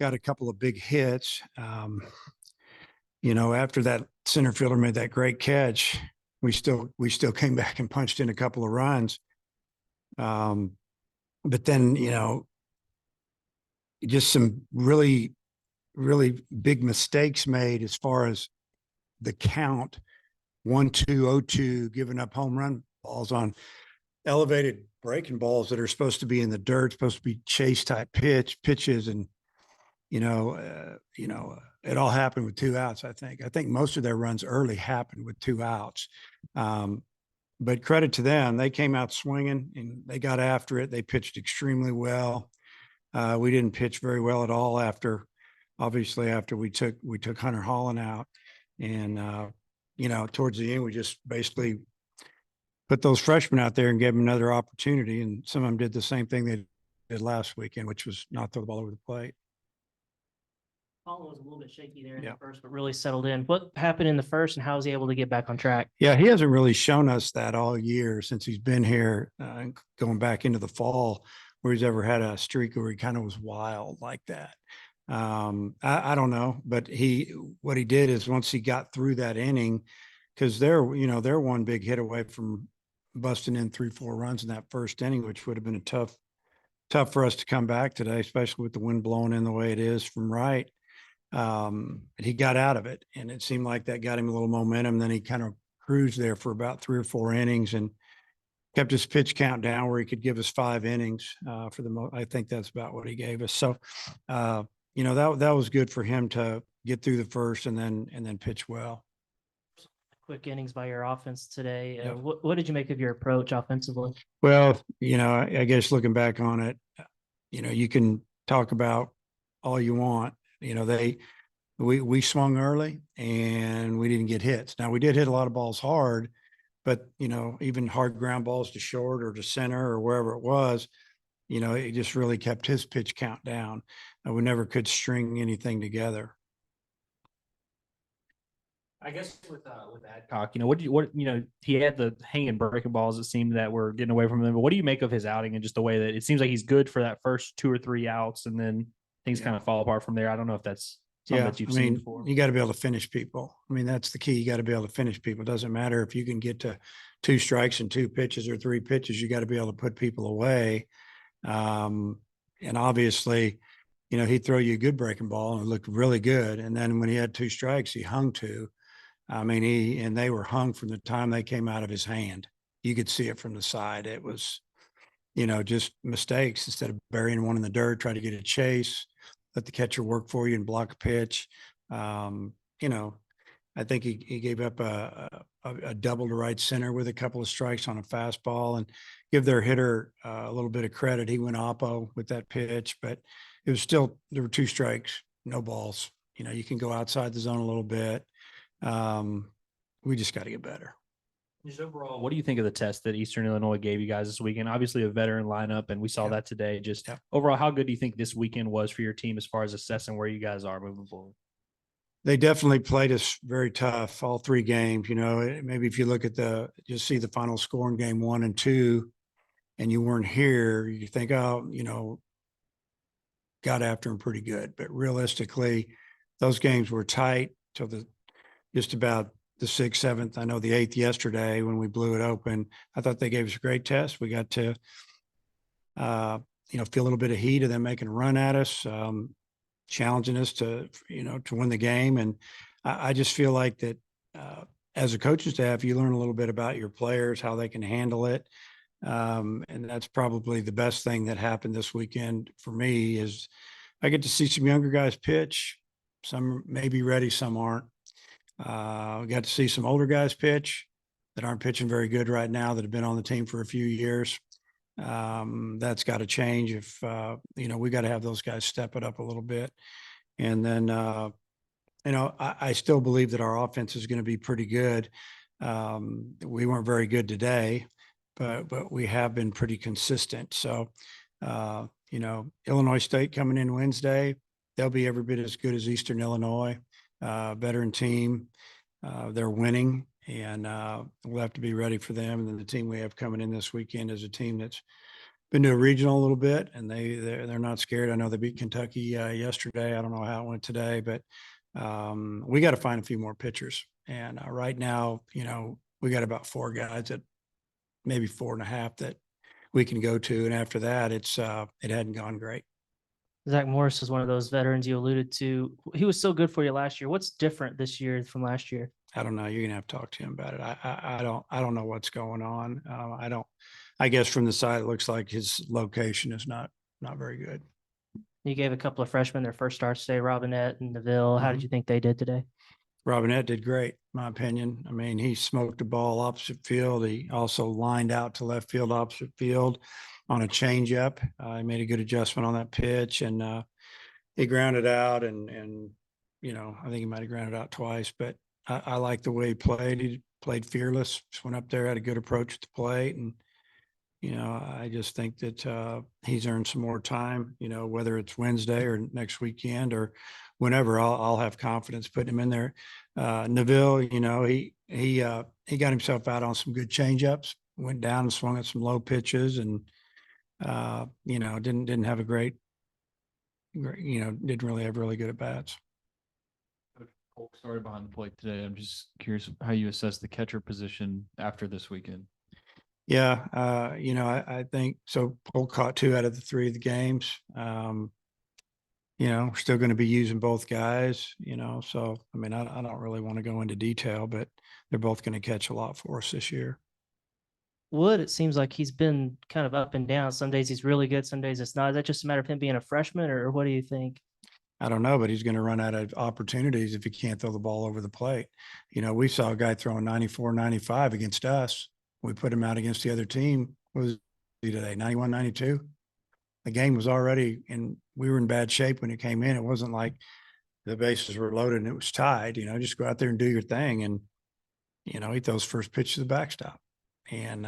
got a couple of big hits. After that center fielder made that great catch, we still came back and punched in a couple of runs. But then, just some really, really big mistakes made as far as the count 1-2-0-2, giving up home run balls on elevated breaking balls that are supposed to be in the dirt, supposed to be chase type pitches. And, it all happened with 2 outs. I think most of their runs early happened with 2 outs. But credit to them, they came out swinging and they got after it. They pitched extremely well. We didn't pitch very well at all after we took Hunter Holland out, and towards the end we just basically put those freshmen out there and gave them another opportunity, and some of them did the same thing they did last weekend, which was not throw the ball over the plate. Holland was a little bit shaky there in the first, but really settled in. What happened in the first, and how was he able to get back on track? Yeah, he hasn't really shown us that all year since he's been here, going back into the fall, where he's ever had a streak where he kind of was wild like that. I don't know, but what he did is once he got through that inning, because they're one big hit away from busting in 3-4 runs in that first inning, which would have been tough for us to come back today, especially with the wind blowing in the way it is from right. He got out of it, and it seemed like that got him a little momentum. Then he kind of cruised there for about 3 or 4 innings and kept his pitch count down where he could give us 5 innings for the most. I think that's about what he gave us. So, that was good for him to get through the first and then pitch well. Quick innings by your offense today. Yep. What did you make of your approach offensively? Well, I guess looking back on it, you can talk about all you want. We swung early and we didn't get hits. Now we did hit a lot of balls hard, but even hard ground balls to short or to center or wherever it was, it just really kept his pitch count down. We never could string anything together. I guess with Adcock, he had the hanging breaking balls. It seemed that were getting away from him. But what do you make of his outing and just the way that it seems like he's good for that first 2 or 3 outs, and then things kind of fall apart from there? I don't know if that's something that you've seen before. You got to be able to finish people. That's the key. You got to be able to finish people. It doesn't matter if you can get to 2 strikes and 2 pitches or 3 pitches. You got to be able to put people away. And obviously, he'd throw you a good breaking ball and it looked really good. And then when he had 2 strikes, he hung 2. And they were hung from the time they came out of his hand. You could see it from the side. It was, just mistakes. Instead of burying one in the dirt, try to get a chase, let the catcher work for you and block a pitch. I think he gave up a double to right center with a couple of strikes on a fastball, and give their hitter a little bit of credit. He went oppo with that pitch, but it was still, there were 2 strikes, no balls. You can go outside the zone a little bit. We just got to get better. Just overall, what do you think of the test that Eastern Illinois gave you guys this weekend? Obviously a veteran lineup, and we saw that today. Just overall, how good do you think this weekend was for your team as far as assessing where you guys are moving forward? They definitely played us very tough, all 3 games. Maybe if you look at just see the final score in game 1 and 2, and you weren't here, you think, got after them pretty good. But realistically, those games were tight till just about the 6th, 7th. I know the 8th yesterday when we blew it open. I thought they gave us a great test. We got to, feel a little bit of heat of them making a run at us, challenging us to win the game. And I just feel like that as a coaching staff, you learn a little bit about your players, how they can handle it. And that's probably the best thing that happened this weekend for me is I get to see some younger guys pitch. Some may be ready, some aren't. We got to see some older guys pitch that aren't pitching very good right now, that have been on the team for a few years. That's got to change if, we got to have those guys step it up a little bit. And then, I still believe that our offense is going to be pretty good. We weren't very good today, but we have been pretty consistent. So, Illinois State coming in Wednesday, they'll be every bit as good as Eastern Illinois. Veteran team. They're winning, and we'll have to be ready for them. And then the team we have coming in this weekend is a team that's been to a regional a little bit, and they're not scared. I know they beat Kentucky yesterday. I don't know how it went today, but we got to find a few more pitchers. And right now, we got about 4 guys that maybe 4.5 that we can go to, and after that, it hadn't gone great. Zach Morris is one of those veterans you alluded to. He was so good for you last year. What's different this year from last year? I don't know. You're gonna have to talk to him about it. I don't know what's going on. I guess from the side, it looks like his location is not very good. You gave a couple of freshmen their first starts today, Robinette and Neville. How did you think they did today? Robinette did great, in my opinion. I mean, he smoked the ball opposite field. He also lined out to left field, opposite field on a changeup. He made a good adjustment on that pitch, and he grounded out. And I think he might have grounded out twice, but I like the way he played. He played fearless. Just went up there, had a good approach at the plate, and I just think that he's earned some more time. Whether it's Wednesday or next weekend or whenever, I'll have confidence putting him in there. Neville, he got himself out on some good changeups, went down and swung at some low pitches, and didn't have a great, didn't really have really good at bats. Polk started behind the plate today. I'm just curious how you assess the catcher position after this weekend. Yeah, I think so. Polk caught 2 out of the 3 of the games. We're still going to be using both guys, so, I mean, I don't really want to go into detail, but they're both going to catch a lot for us this year. Wood, it seems like he's been kind of up and down. Some days he's really good, some days it's not. Is that just a matter of him being a freshman, or what do you think? I don't know, but he's going to run out of opportunities if he can't throw the ball over the plate. We saw a guy throwing 94, 95 against us. We put him out against the other team. What was he today? 91, 92? The game was already we were in bad shape when it came in. It wasn't like the bases were loaded and it was tied. Just go out there and do your thing. And, he throws first pitch to the backstop. And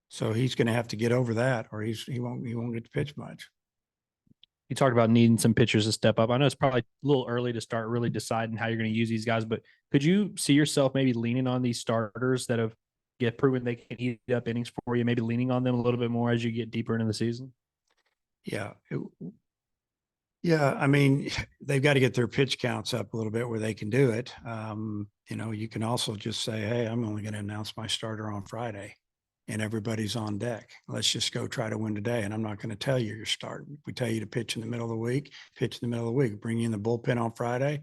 so he's going to have to get over that, or he won't get to pitch much. You talked about needing some pitchers to step up. I know it's probably a little early to start really deciding how you're going to use these guys, but could you see yourself maybe leaning on these starters that have proven they can eat up innings for you, maybe leaning on them a little bit more as you get deeper into the season? Yeah. I mean, they've got to get their pitch counts up a little bit where they can do it. You can also just say, hey, I'm only going to announce my starter on Friday and everybody's on deck. Let's just go try to win today. And I'm not going to tell you you're starting. If we tell you to pitch in the middle of the week, pitch in the middle of the week. Bring you in the bullpen on Friday,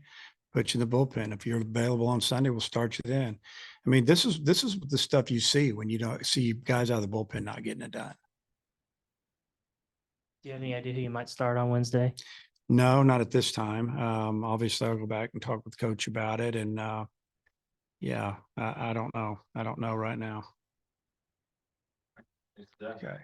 put you in the bullpen. If you're available on Sunday, we'll start you then. I mean, this is the stuff you see when you don't see guys out of the bullpen not getting it done. Do you have any idea who you might start on Wednesday? No, not at this time. Obviously, I'll go back and talk with Coach about it. And I don't know. I don't know right now. Okay.